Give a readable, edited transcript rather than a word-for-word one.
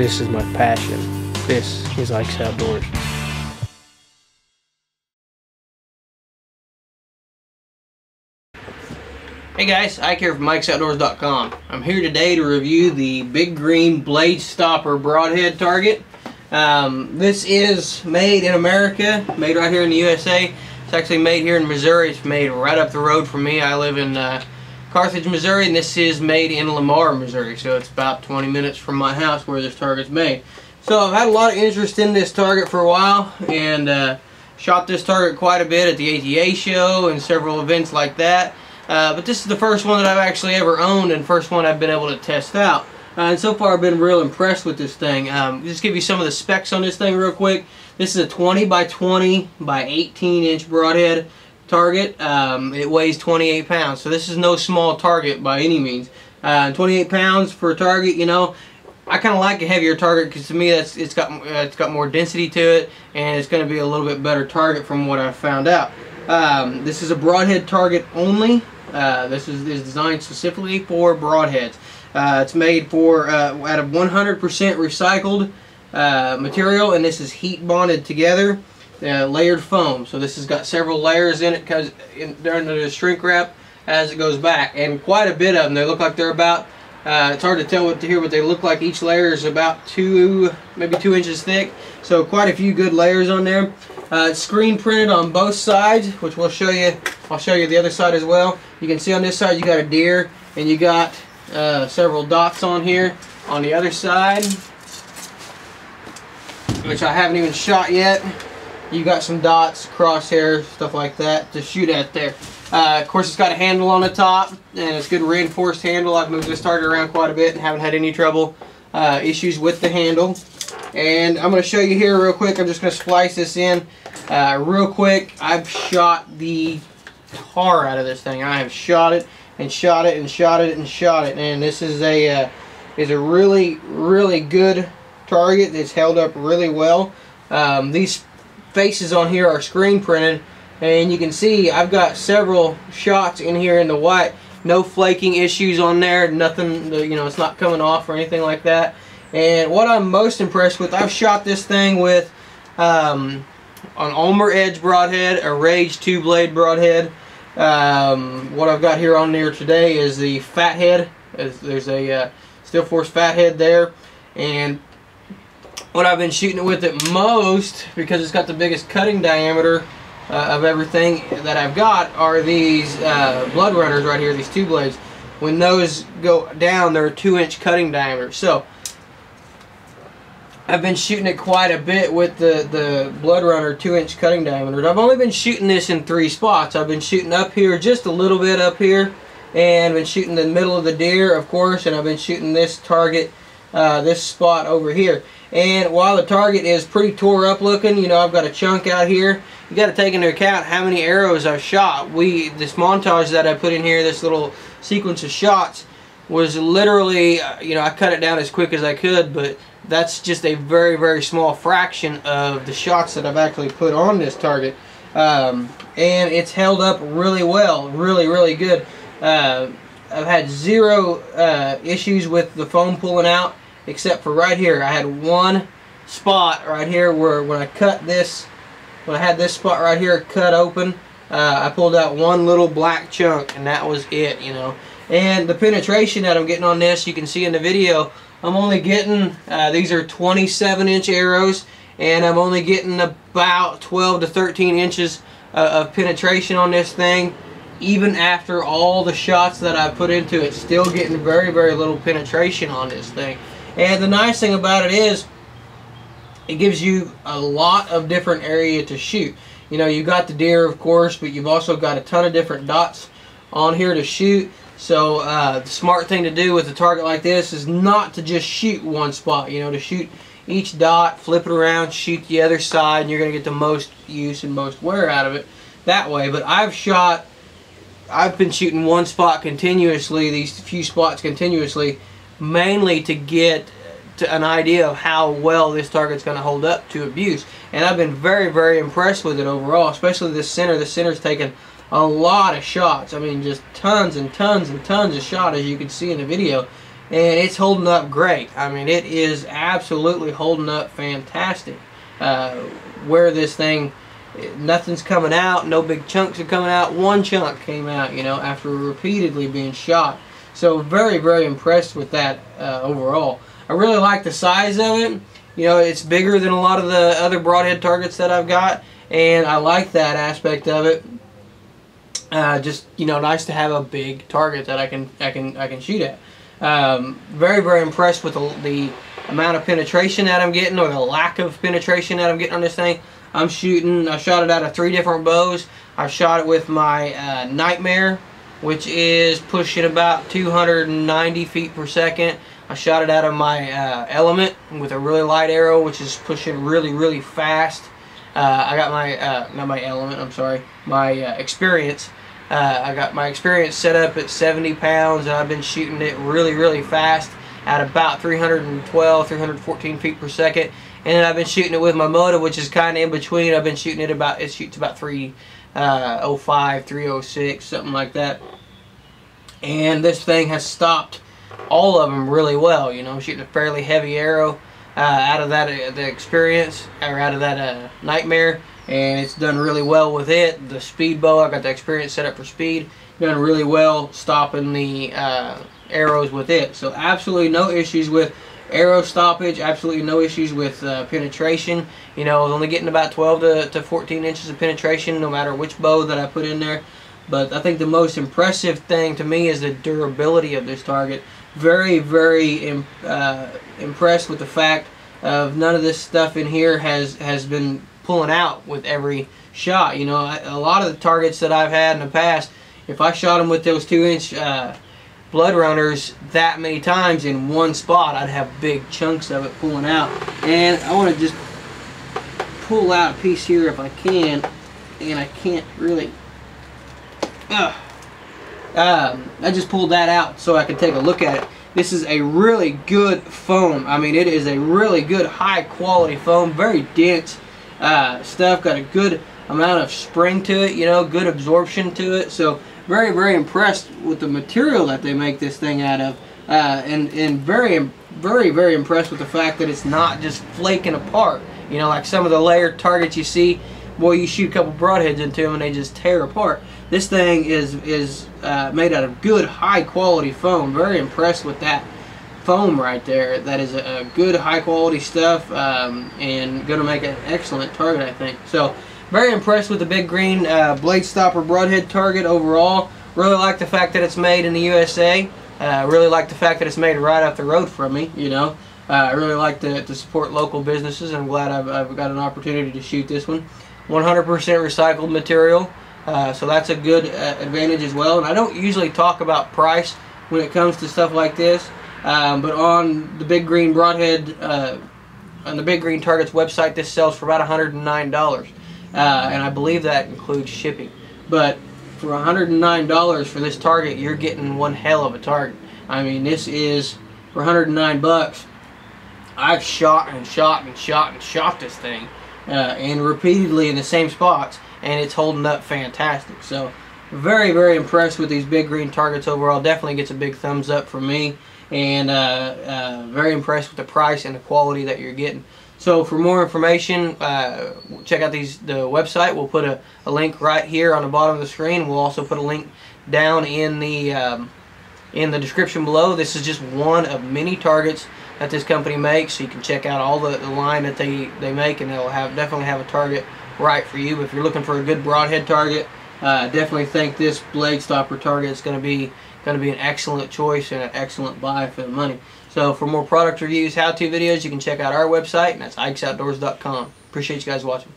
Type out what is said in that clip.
This is my passion. This is Ike's Outdoors. Hey guys, Ike here from Mike'sOutdoors.com. I'm here today to review the Big Green Blade Stopper Broadhead target. This is made in America, made right here in the USA. It's actually made here in Missouri. It's made right up the road from me. I live in Carthage, Missouri, and this is made in Lamar, Missouri. So it's about 20 minutes from my house where this target's made. So I've had a lot of interest in this target for a while, and shot this target quite a bit at the ATA show and several events like that. But this is the first one that I've actually ever owned and first one I've been able to test out. And so far I've been real impressed with this thing. Just give you some of the specs on this thing real quick. This is a 20 by 20 by 18 inch broadhead target. It weighs 28 pounds, so this is no small target by any means. 28 pounds for a target, you know, I kind of like a heavier target because to me it's got more density to it, and it's going to be a little bit better target from what I've found out. This is a broadhead target only. This is designed specifically for broadheads. It's made for out of 100% recycled material, and this is heat bonded together, layered foam. So this has got several layers in it because under the shrink wrap as it goes back, and quite a bit of them. They look like they're about, it's hard to tell here what they look like. Each layer is about maybe 2 inches thick. So quite a few good layers on there. It's screen printed on both sides, which we'll show you. I'll show you the other side as well. You can see on this side you got a deer, and you got several dots on here. On the other side, which I haven't even shot yet, you got some dots, crosshairs, stuff like that to shoot at there. Of course, it's got a handle on the top, and it's a good reinforced handle. I've moved this target around quite a bit and haven't had any trouble, issues with the handle. And I'm going to show you here real quick. I'm just going to splice this in real quick. I've shot the tar out of this thing. I have shot it and shot it and shot it and shot it. And this is a really good target that's held up really well. These faces on here are screen printed, and you can see I've got several shots in here in the white. No flaking issues on there. Nothing, you know, it's not coming off or anything like that. And what I'm most impressed with, I've shot this thing with an Ulmer Edge broadhead, a Rage 2-blade broadhead. What I've got here on there today is the Fathead. There's a Steel Force Fathead there. And what I've been shooting it with it most, because it's got the biggest cutting diameter of everything that I've got, are these Blood Runners right here, these 2-blades. When those go down, they're a 2-inch cutting diameter. So I've been shooting it quite a bit with the Blood Runner 2-inch cutting diameter. I've only been shooting this in 3 spots. I've been shooting up here, just a little bit up here, and been shooting the middle of the deer, of course, and I've been shooting this target, this spot over here. And while the target is pretty tore up looking, you know, I've got a chunk out here. You got to take into account how many arrows I've shot. This montage that I put in here, this little sequence of shots, was literally, you know, I cut it down as quick as I could, but that's just a very small fraction of the shots that I've actually put on this target. And it's held up really well, really good. I've had zero issues with the foam pulling out, except for right here. I had one spot right here where when I cut this, when I had this spot right here cut open, I pulled out one little black chunk, and that was it, you know. And the penetration that I'm getting on this, you can see in the video, I'm only getting, these are 27-inch arrows, and I'm only getting about 12 to 13 inches of penetration on this thing. Even after all the shots that I put into it, still getting very little penetration on this thing. And the nice thing about it is, it gives you a lot of different area to shoot. You know, you got the deer, of course, but you've also got a ton of different dots on here to shoot. So the smart thing to do with a target like this is not to just shoot one spot, you know, to shoot each dot, flip it around, shoot the other side, and you're going to get the most use and most wear out of it that way. But I've been shooting one spot continuously, these few spots continuously, mainly to get to an idea of how well this target's going to hold up to abuse. And I've been very impressed with it overall, especially this center. The center's taken a lot of shots. I mean, just tons and tons and tons of shots, as you can see in the video. and it's holding up great. I mean, it is absolutely holding up fantastic. Where this thing, nothing's coming out, no big chunks are coming out. One chunk came out, you know, after repeatedly being shot. So very, very impressed with that overall. I really like the size of it. You know, it's bigger than a lot of the other broadhead targets that I've got, and I like that aspect of it. Just, you know, nice to have a big target that I can shoot at. Very, very impressed with the amount of penetration that I'm getting, or the lack of penetration that I'm getting on this thing. I shot it out of 3 different bows. I shot it with my Nightmare, which is pushing about 290 feet per second. I shot it out of my Element with a really light arrow, which is pushing really, really fast. I got my, not my Element, I'm sorry, my Experience. I got my Experience set up at 70 pounds, and I've been shooting it really, really fast at about 312, 314 feet per second. And then I've been shooting it with my Moto, which is kind of in between. I've been shooting it about, it shoots about 305, 306, something like that. And this thing has stopped all of them really well. You know, I'm shooting a fairly heavy arrow out of that the Experience, or out of that Nightmare, and it's done really well with it. The speed bow, I got the Experience set up for speed, done really well stopping the arrows with it. So absolutely no issues with arrow stoppage, absolutely no issues with penetration. You know, I was only getting about 12 to 14 inches of penetration no matter which bow that I put in there. But I think the most impressive thing to me is the durability of this target. Very, very impressed with the fact of none of this stuff in here has been pulling out with every shot. You know, a lot of the targets that I've had in the past, if I shot them with those 2-inch blood runners that many times in one spot, I'd have big chunks of it pulling out. And I want to just pull out a piece here if I can, and I can't really. I just pulled that out so I could take a look at it. This is a really good foam. I mean, it is a really good high quality foam, very dense stuff, got a good amount of spring to it, you know, good absorption to it. So very, very impressed with the material that they make this thing out of, and very, very, very impressed with the fact that it's not just flaking apart. You know, like some of the layered targets you see, boy, you shoot a couple broadheads into them and they just tear apart. This thing is made out of good high quality foam. Very impressed with that foam right there. That is a good high quality stuff, and going to make an excellent target, I think. So very impressed with the Big Green Blade Stopper broadhead target overall. Really like the fact that it's made in the USA. Really like the fact that it's made right up the road from me, you know. I really like to support local businesses, and I'm glad I've got an opportunity to shoot this one. 100% recycled material, so that's a good advantage as well. And I don't usually talk about price when it comes to stuff like this, but on the Big Green Broadhead, on the Big Green Targets website, this sells for about $109, and I believe that includes shipping. But for $109 for this target, you're getting one hell of a target. I mean, this is, for 109 bucks, I've shot and shot and shot and shot this thing, and repeatedly in the same spots, and it's holding up fantastic. So very, very impressed with these Big Green Targets overall. Definitely gets a big thumbs up from me, and very impressed with the price and the quality that you're getting. So for more information, check out the website. We'll put a link right here on the bottom of the screen. We'll also put a link down in the description below. This is just one of many targets that this company makes, so you can check out all the line that they make, and they'll definitely have a target right for you. But if you're looking for a good broadhead target, definitely think this Blade Stopper target is going to be an excellent choice and an excellent buy for the money. So for more product reviews, how-to videos, you can check out our website, and that's IkesOutdoors.com. Appreciate you guys watching.